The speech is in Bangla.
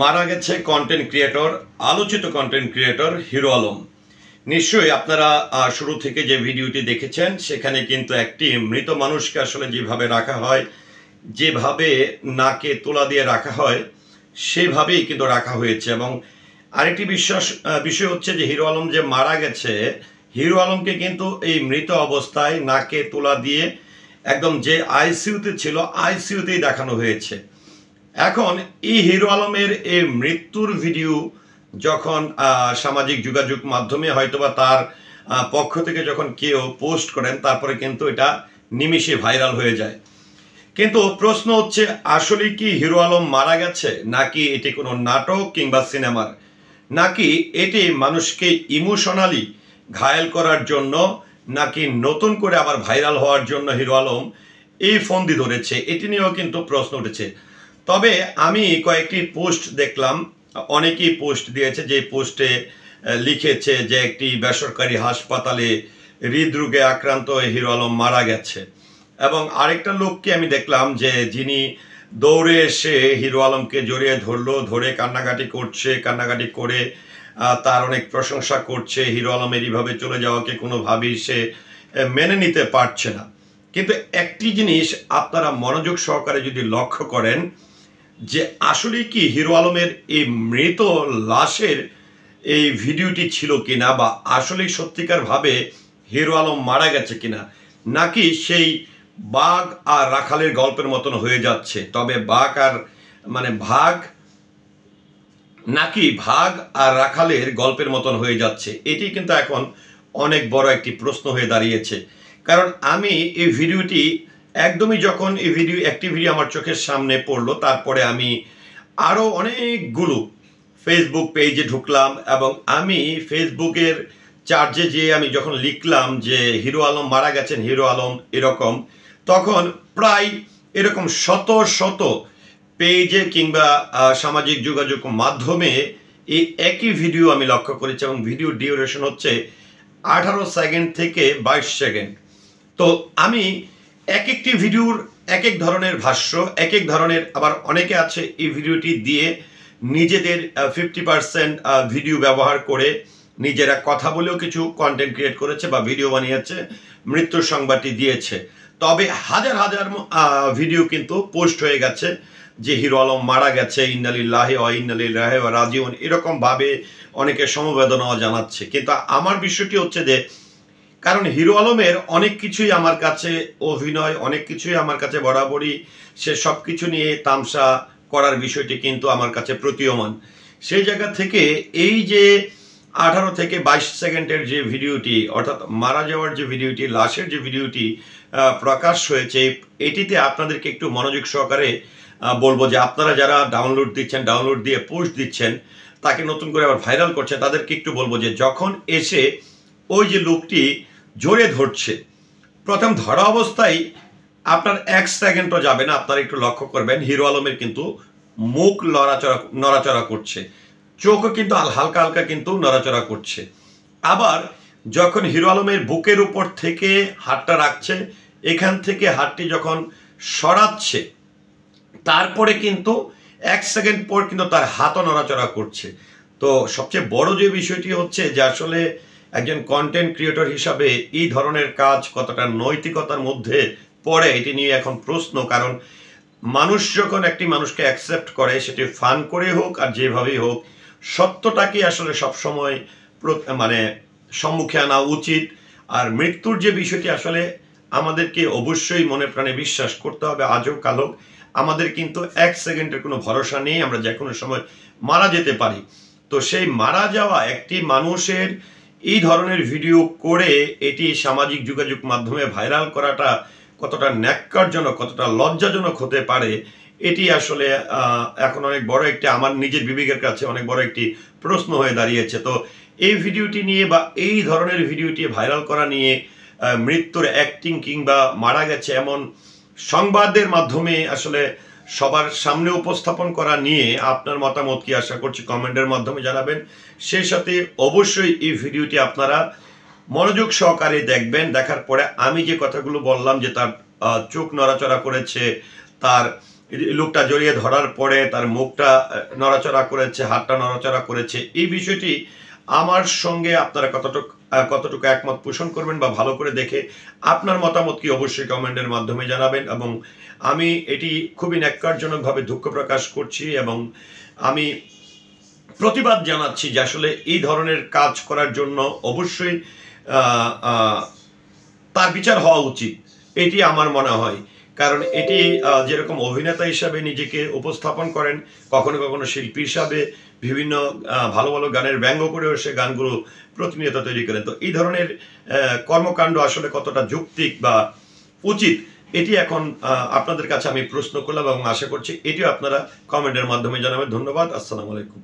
মারা গেছে কন্টেন্ট ক্রিয়েটর, আলোচিত কন্টেন্ট ক্রিয়েটর হিরো আলম। নিশ্চয়ই আপনারা শুরু থেকে যে ভিডিওটি দেখেছেন সেখানে কিন্তু একটি মৃত মানুষকে আসলে যেভাবে রাখা হয়, যেভাবে নাকে তোলা দিয়ে রাখা হয় সেভাবেই কিন্তু রাখা হয়েছে। এবং আরেকটি বিষয় হচ্ছে যে হিরো আলম যে মারা গেছে, হিরো আলমকে কিন্তু এই মৃত অবস্থায় নাকে তোলা দিয়ে একদম যে আইসিইউতে ছিল আইসিইউতেই দেখানো হয়েছে। এখন এই হিরো আলমের এই মৃত্যুর ভিডিও যখন সামাজিক যোগাযোগ মাধ্যমে হয়তোবা তার পক্ষ থেকে যখন কেউ পোস্ট করেন, তারপরে কিন্তু এটা নিমিষে ভাইরাল হয়ে যায়। কিন্তু প্রশ্ন হচ্ছে, আসলে কি হিরো আলম মারা গেছে, নাকি এটি কোনো নাটক কিংবা সিনেমার, নাকি এটি মানুষকে ইমোশনালি ঘায়েল করার জন্য, নাকি নতুন করে আবার ভাইরাল হওয়ার জন্য হিরো আলম এই ফন্দি ধরেছে? এটি নিয়েও কিন্তু প্রশ্ন উঠেছে। তবে আমি কয়েকটি পোস্ট দেখলাম, অনেকেই পোস্ট দিয়েছে, যে পোস্টে লিখেছে যে একটি বেসরকারি হাসপাতালে হৃদরোগে আক্রান্ত হয়ে হিরো আলম মারা গেছে। এবং আরেকটা লোককে আমি দেখলাম যে যিনি দৌড়ে এসে হিরো আলমকে জড়িয়ে ধরলো, ধরে কান্নাকাটি করে তার অনেক প্রশংসা করছে। হিরো আলমের এইভাবে চলে যাওয়াকে কোনোভাবেই সে মেনে নিতে পারছে না। কিন্তু একটি জিনিস আপনারা মনোযোগ সহকারে যদি লক্ষ্য করেন, যে আসলে কি হিরো আলমের এই মৃত লাশের এই ভিডিওটি ছিল কিনা, বা আসলে সত্যিকার ভাবে হিরো আলম মারা গেছে কিনা, নাকি সেই বাঘ আর রাখালের গল্পের মতন হয়ে যাচ্ছে। তবে ভাগ আর রাখালের গল্পের মতন হয়ে যাচ্ছে, এটি কিন্তু এখন অনেক বড় একটি প্রশ্ন হয়ে দাঁড়িয়েছে। কারণ আমি এই ভিডিওটি একদমই যখন একটি ভিডিও আমার চোখের সামনে পড়লো, তারপরে আমি আরও অনেকগুলো ফেসবুক পেজে ঢুকলাম এবং আমি ফেসবুকের চার্জে যেয়ে আমি যখন লিখলাম যে হিরো আলম মারা গেছেন, হিরো আলম এরকম, তখন প্রায় এরকম শত শত পেজে কিংবা সামাজিক যোগাযোগ মাধ্যমে এই একই ভিডিও আমি লক্ষ্য করেছি। এবং ভিডিও ডিউরেশন হচ্ছে 18 সেকেন্ড থেকে 22 সেকেন্ড। তো আমি এক একটি ভিডিওর এক এক ধরনের ভাষ্য, এক এক ধরনের, আবার অনেকে আছে এই ভিডিওটি দিয়ে নিজেদের 50% ভিডিও ব্যবহার করে নিজেরা কথা বলেও কিছু কন্টেন্ট ক্রিয়েট করেছে বা ভিডিও বানিয়েছে, মৃত্যুর সংবাদটি দিয়েছে। তবে হাজার হাজার ভিডিও কিন্তু পোস্ট হয়ে গেছে যে হিরো আলম মারা গেছে, ইন্না লিল্লাহি ওয়া ইন্না ইলাইহি রাজিউন, এরকমভাবে অনেকে সমবেদনাও জানাচ্ছে। কিন্তু আমার বিষয়টি হচ্ছে যে, কারণ হিরো আলমের অনেক কিছুই আমার কাছে অভিনয়, অনেক কিছুই আমার কাছে বরাবরই সে সব কিছু নিয়ে তামসা করার বিষয়টি কিন্তু আমার কাছে প্রতীয়মান। সেই জায়গা থেকে এই যে 18 থেকে 22 সেকেন্ডের যে ভিডিওটি, অর্থাৎ মারা যাওয়ার যে ভিডিওটি, লাশের যে ভিডিওটি প্রকাশ হয়েছে, এটিতে আপনাদেরকে একটু মনোযোগ সহকারে বলবো যে আপনারা যারা ডাউনলোড দিয়ে পোস্ট দিচ্ছেন, তাকে নতুন করে আবার ভাইরাল করছেন, তাদেরকে একটু বলবো যে যখন এসে ওই যে লোকটি জোরে ধরছে, প্রথম ধরা অবস্থায় আপনার 1 সেকেন্ডও যাবে না, আপনারা একটু লক্ষ্য করবেন হিরো আলমের কিন্তু মুখ নড়াচড়া করছে, চোখও কিন্তু হালকা হালকা কিন্তু নড়াচড়া করছে। আবার যখন হিরো আলমের বুকের উপর থেকে হাতটা রাখছে, এখান থেকে হাতটি যখন সরাচ্ছে, তারপরে কিন্তু 1 সেকেন্ড পর কিন্তু তার হাতও নড়াচড়া করছে। তো সবচেয়ে বড় যে বিষয়টি হচ্ছে যে আসলে একজন কন্টেন্ট ক্রিয়েটর হিসাবে এই ধরনের কাজ কতটা নৈতিকতার মধ্যে পড়ে, এটি নিয়ে এখন প্রশ্ন। কারণ মানুষ যখন একটি মানুষকে অ্যাকসেপ্ট করে, সেটি ফান করে হোক আর যেভাবেই হোক, সত্যটাকে আসলে সবসময় সম্মুখে আনা উচিত। আর মৃত্যুর যে বিষয়টি আসলে আমাদেরকে অবশ্যই মনে প্রাণে বিশ্বাস করতে হবে, আজও কালো আমাদের কিন্তু 1 সেকেন্ডের কোনো ভরসা নেই, আমরা যে কোনো সময় মারা যেতে পারি। তো সেই মারা যাওয়া একটি মানুষের এই ধরনের ভিডিও করে এটি সামাজিক যোগাযোগ মাধ্যমে ভাইরাল করাটা কতটা ন্যাক্কারজনক, কতটা লজ্জাজনক হতে পারে, এটি আসলে এখন অনেক বড় একটি, আমার নিজের বিবেকের কাছে অনেক বড় একটি প্রশ্ন হয়ে দাঁড়িয়েছে। তো এই ভিডিওটি নিয়ে বা এই ধরনের ভিডিওটি ভাইরাল করা নিয়ে, মৃত্যুর অ্যাক্টিং কিংবা মারা গেছে এমন সংবাদের মাধ্যমে আসলে সবার সামনে উপস্থাপন করা নিয়ে আপনার মতামত কি, আশা করছি কমেন্টের মাধ্যমে জানাবেন। সেই সাথে অবশ্যই এই ভিডিওটি আপনারা মনোযোগ সহকারে দেখবেন। দেখার পরে আমি যে কথাগুলো বললাম, যে তার চোখ নড়াচড়া করেছে, তার লোকটা জড়িয়ে ধরার পরে তার মুখটা নড়াচড়া করেছে, হাতটা নড়াচড়া করেছে, এই বিষয়টি আমার সঙ্গে আপনারা কতটুকু একমত পোষণ করবেন বা ভালো করে দেখে আপনার মতামত কি অবশ্যই কমেন্টের মাধ্যমে জানাবেন। এবং আমি এটি খুবই ন্যাক্কারজনকভাবে দুঃখ প্রকাশ করছি এবং আমি প্রতিবাদ জানাচ্ছি যে আসলে এই ধরনের কাজ করার জন্য অবশ্যই তার বিচার হওয়া উচিত, এটি আমার মনে হয়। কারণ এটি যেরকম অভিনেতা হিসাবে নিজেকে উপস্থাপন করেন, কখনো কখনো শিল্পী হিসাবে বিভিন্ন ভালো ভালো গানের ব্যঙ্গ করেও সে গানগুলো প্রতিনিয়ত তৈরি করেন। তো এই ধরনের কর্মকাণ্ড আসলে কতটা যৌক্তিক বা উচিত, এটি এখন আপনাদের কাছে আমি প্রশ্ন করলাম এবং আশা করছি এটিও আপনারা কমেন্টের মাধ্যমে জানাবেন। ধন্যবাদ। আসসালামু আলাইকুম।